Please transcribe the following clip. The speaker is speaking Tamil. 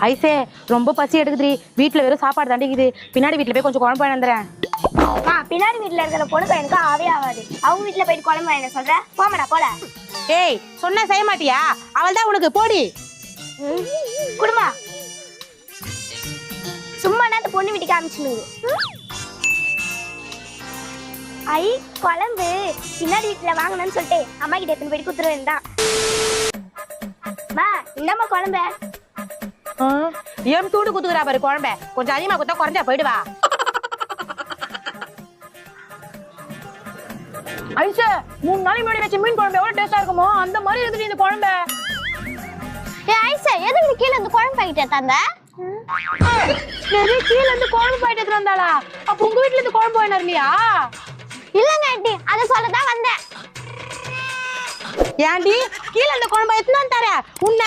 ஐசே ரொம்ப பசி எடுக்குதுடி. வீட்டுல வெறும் சாப்பாடு தாண்டிக்குது. பின்னாடி வீட்டுல போய் கொஞ்சம் குழம்பு வாங்கிடுறேன். பின்னாடி வீட்டுல இருக்கிற பொண்ணு எனக்கு ஆவே ஆகாது. அவங்க வீட்டுல போயிட்டு குழம்பு வாங்க சொல்ற போமடா போல. ஏய் சொன்ன செய்ய மாட்டியா? அவள் தான் உனக்கு போடி. குடுமா சும்மா அந்த பொண்ணு வீட்டுக்கு காமிச்சுனு. ஐ குழம்பு பின்னாடி வீட்டுல வாங்கணும்னு சொல்லிட்டு அம்மா கிட்ட எடுத்துன்னு போயிட்டு குத்துருவேன் தான். இந்தம்மா குழம்பு ஏன் தூண்டு குத்துக்கிறா பாரு குழம்ப. கொஞ்சம் அதிகமா குத்தா குறைஞ்சா போயிடுவா. ஐசா 3 நாளைக்கு முன்னாடி வச்ச மீன் குழம்பு எவ்வளவு டேஸ்டா இருக்குமோ அந்த மாதிரி இருக்குது இந்த குழம்பு. ஐசா எதுக்கு கீழே இந்த குழம்பு பாக்கெட் தந்த? கீழே இருந்து குழம்பு பாக்கெட் எடுத்துட்டு வந்தாளா? அப்ப உங்க வீட்டுல இருந்து குழம்பு வாங்கினார் இல்லையா? இல்லங்க ஆண்டி, அதை சொல்லதான் வந்தேன். ஏன்டி கீழே இந்த குழம்பு எடுத்துட்டு வந்தாரே உன்ன?